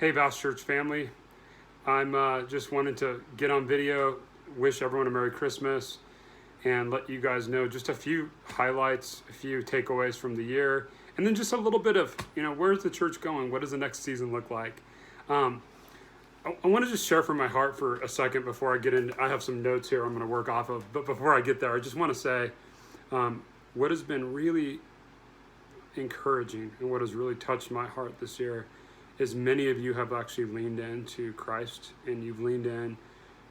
Hey, Vows Church family. I'm just wanted to get on video, wish everyone a Merry Christmas, and let you guys know just a few highlights, a few takeaways from the year, and then just a little bit of, where's the church going? What does the next season look like? I want to just share from my heart for a second before I get in. I have some notes here I'm going to work off of, but before I get there, I just want to say what has been really encouraging and what has really touched my heart this year is many of you have actually leaned into Christ, and you've leaned in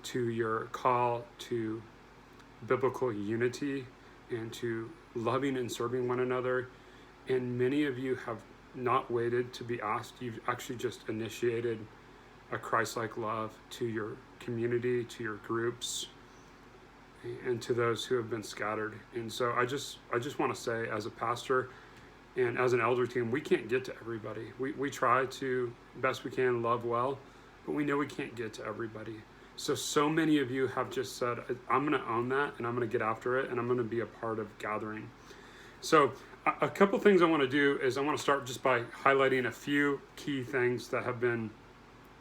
to your call to biblical unity and to loving and serving one another. And many of you have not waited to be asked. You've actually just initiated a Christ-like love to your community, to your groups, and to those who have been scattered. And so I just want to say, as a pastor and as an elder team, we can't get to everybody. We try to, best we can, love well, but we know we can't get to everybody. So many of you have just said, I'm going to own that, and I'm going to get after it, and I'm going to be a part of gathering. So a couple things I want to do is I want to start just by highlighting a few key things that have been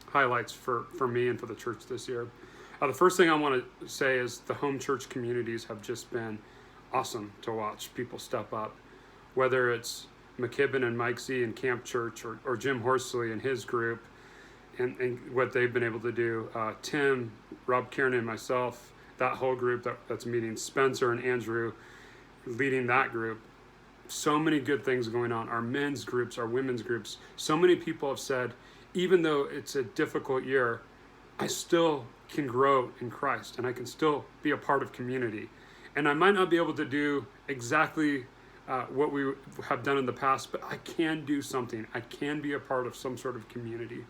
highlights for me and for the church this year. The first thing I want to say is the home church communities have just been awesome to watch people step up. Whether it's McKibben and Mike Z and Camp Church, or Jim Horsley and his group, and what they've been able to do. Tim, Rob Kieran, and myself, that whole group that's meeting, Spencer and Andrew leading that group. So many good things going on. Our men's groups, our women's groups. So many people have said, even though it's a difficult year, I still can grow in Christ, and I can still be a part of community. And I might not be able to do exactly what we have done in the past, but I can do something. I can be a part of some sort of community.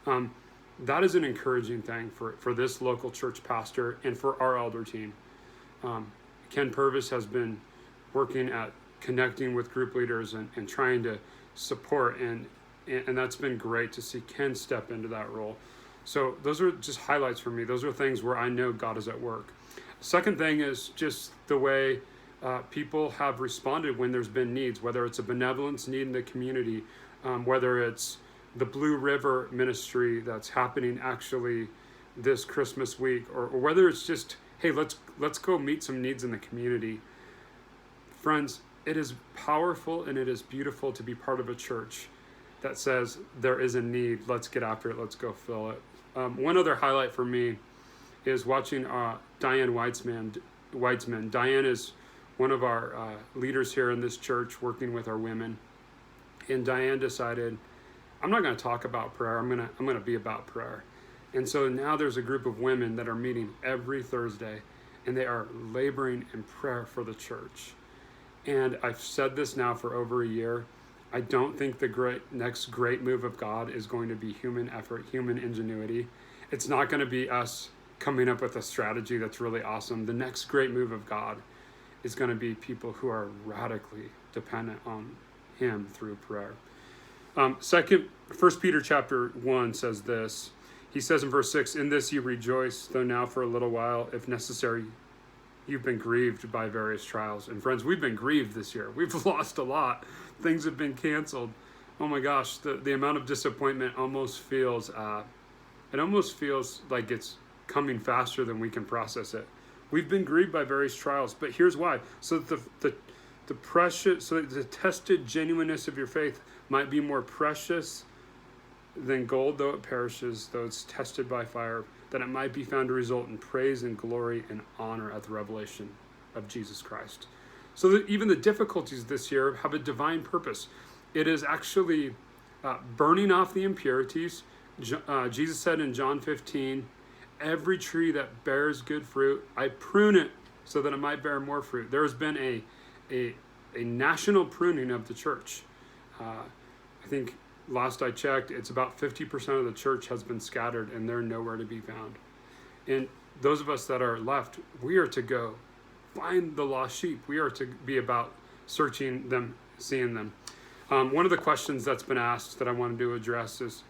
That is an encouraging thing for this local church pastor and for our elder team. Ken Purvis has been working at connecting with group leaders and trying to support, and that's been great to see Ken step into that role. So those are just highlights for me. Those are things where I know God is at work. Second thing is just the way people have responded when there's been needs, whether it's a benevolence need in the community, whether it's the Blue River ministry that's happening actually this Christmas week, or whether it's just, hey, let's go meet some needs in the community. Friends, it is powerful and it is beautiful to be part of a church that says there is a need, let's get after it, let's go fill it. One other highlight for me is watching Diane Weitzman. Diane is one of our leaders here in this church working with our women. And Diane decided, I'm not going to talk about prayer, I'm going to be about prayer. And so now there's a group of women that are meeting every Thursday, and they are laboring in prayer for the church. And I've said this now for over a year. I don't think the next great move of God is going to be human effort, human ingenuity. It's not going to be us coming up with a strategy that's really awesome. The next great move of God is going to be people who are radically dependent on Him through prayer. Second, 1 Peter chapter 1 says this. He says in verse 6, "In this you rejoice, though now for a little while, if necessary, you've been grieved by various trials." And friends, we've been grieved this year. We've lost a lot. Things have been canceled. Oh my gosh, the amount of disappointment almost feels, like it's coming faster than we can process it. We've been grieved by various trials, but here's why. So that the tested genuineness of your faith might be more precious than gold, though it perishes, though it's tested by fire, that it might be found to result in praise and glory and honor at the revelation of Jesus Christ. So that even the difficulties this year have a divine purpose. It is actually burning off the impurities. Jesus said in John 15, "Every tree that bears good fruit, I prune it so that it might bear more fruit." There has been a national pruning of the church. I think last I checked, it's about 50% of the church has been scattered, and they're nowhere to be found. And those of us that are left, we are to go find the lost sheep. We are to be about searching them, seeing them. One of the questions that's been asked that I wanted to address is,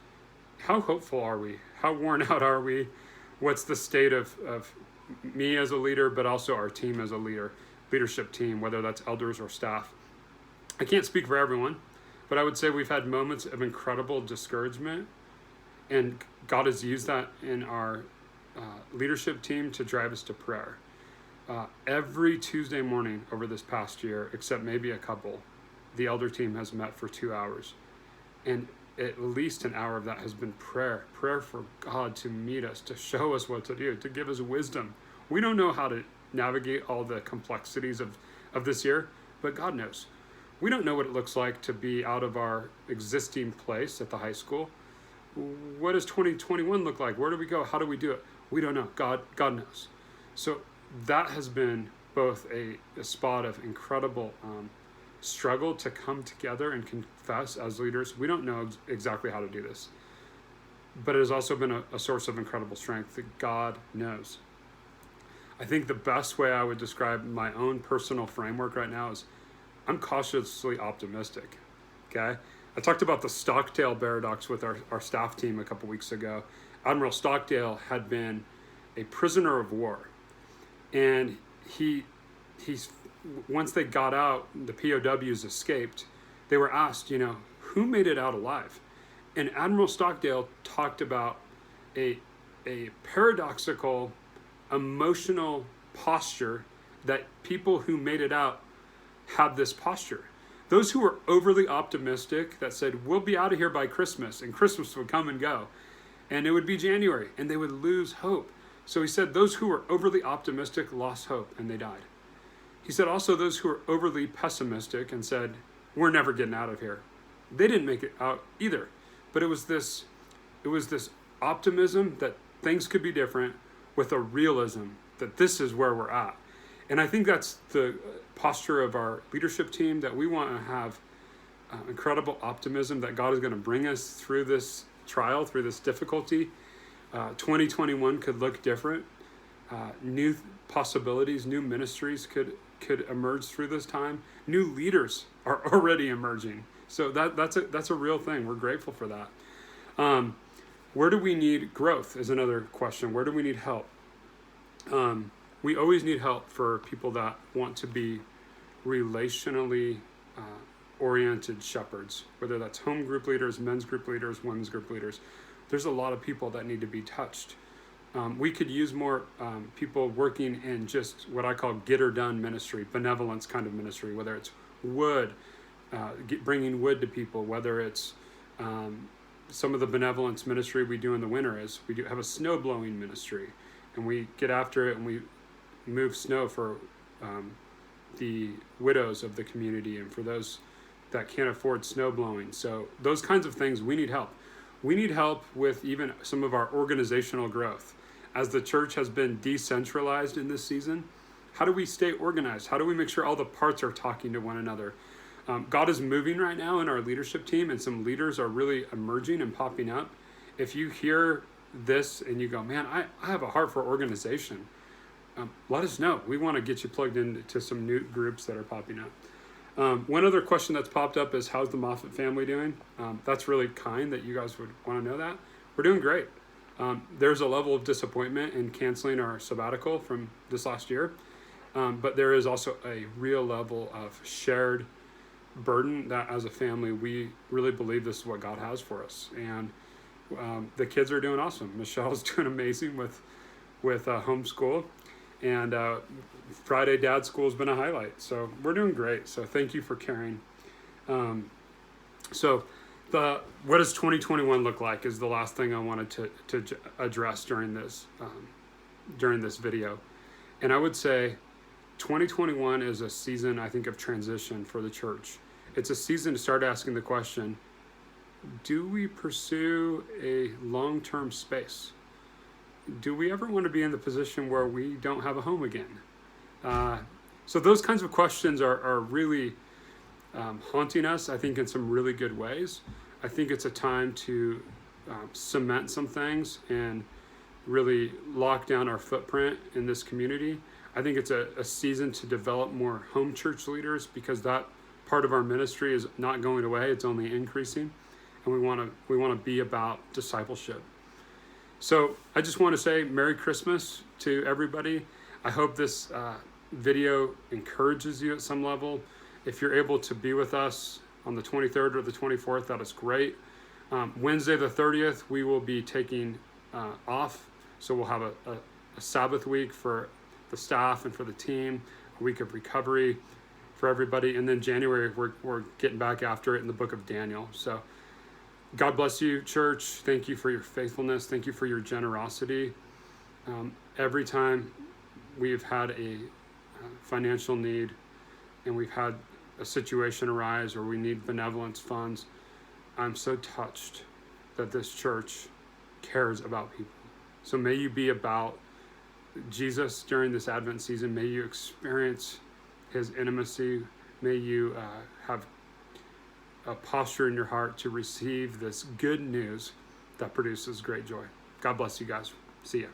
how hopeful are we? How worn out are we? What's the state of me as a leader, but also our team as a leadership team, whether that's elders or staff? I can't speak for everyone, but I would say we've had moments of incredible discouragement And God has used that in our leadership team to drive us to prayer. Every Tuesday morning over this past year, except maybe a couple, the elder team has met for 2 hours. And at least an hour of that has been prayer for God to meet us, to show us what to do, to give us wisdom. We don't know how to navigate all the complexities of this year, but God knows. We don't know what it looks like to be out of our existing place at the high school. What does 2021 look like? Where do we go? How do we do it? We don't know. God knows. So that has been both a spot of incredible struggle to come together and confess as leaders. We don't know exactly how to do this, but it has also been a source of incredible strength that God knows. I think the best way I would describe my own personal framework right now is I'm cautiously optimistic. Okay, I talked about the Stocktail Paradox with our staff team a couple weeks ago. Admiral Stocktail had been a prisoner of war, and he's once they got out, the POWs escaped. They were asked, who made it out alive? And Admiral Stockdale talked about a paradoxical emotional posture that people who made it out have this posture. Those who were overly optimistic that said, we'll be out of here by Christmas, and Christmas would come and go, and it would be January, and they would lose hope. So he said those who were overly optimistic lost hope, and they died. He said also those who were overly pessimistic and said, we're never getting out of here, they didn't make it out either. But it was this optimism that things could be different with a realism that this is where we're at. And I think that's the posture of our leadership team, that we want to have incredible optimism that God is going to bring us through this trial, through this difficulty. 2021 could look different. New possibilities, new ministries could emerge through this time. New leaders are already emerging. So that's a real thing. We're grateful for that. Where do we need growth is another question. Where do we need help? We always need help for people that want to be relationally oriented shepherds, whether that's home group leaders, men's group leaders, women's group leaders. There's a lot of people that need to be touched. We could use more people working in just what I call get her done ministry, benevolence kind of ministry, whether it's wood, bringing wood to people, whether it's some of the benevolence ministry we do in the winter is we do have a snow blowing ministry, and we get after it and we move snow for the widows of the community and for those that can't afford snow blowing. So those kinds of things, we need help. We need help with even some of our organizational growth. As the church has been decentralized in this season, how do we stay organized? How do we make sure all the parts are talking to one another? God is moving right now in our leadership team, and some leaders are really emerging and popping up. If you hear this and you go, man, I have a heart for organization, let us know. We want to get you plugged into some new groups that are popping up. One other question that's popped up is, how's the Moffat family doing? That's really kind that you guys would want to know that. We're doing great. There's a level of disappointment in canceling our sabbatical from this last year, but there is also a real level of shared burden that as a family, we really believe this is what God has for us. And the kids are doing awesome. Michelle's doing amazing with homeschool. And Friday Dad School has been a highlight. So we're doing great. So thank you for caring. So what does 2021 look like is the last thing I wanted to address during this video. And I would say 2021 is a season, I think, of transition for the church. It's a season to start asking the question, do we pursue a long-term space? Do we ever want to be in the position where we don't have a home again? So those kinds of questions are really haunting us, I think, in some really good ways. I think it's a time to cement some things and really lock down our footprint in this community. I think it's a season to develop more home church leaders, because that part of our ministry is not going away, it's only increasing, and we want to be about discipleship. So I just want to say Merry Christmas to everybody. I hope this video encourages you at some level. If you're able to be with us on the 23rd or the 24th, that is great. Wednesday the 30th, we will be taking off. So we'll have a Sabbath week for the staff and for the team, a week of recovery for everybody. And then January, we're getting back after it in the book of Daniel. So God bless you, church. Thank you for your faithfulness. Thank you for your generosity. Every time we've had a financial need and we've had a situation arise or we need benevolence funds, I'm so touched that this church cares about people. So may you be about Jesus during this Advent season. May you experience his intimacy. May you have a posture in your heart to receive this good news that produces great joy. God bless you guys. See ya.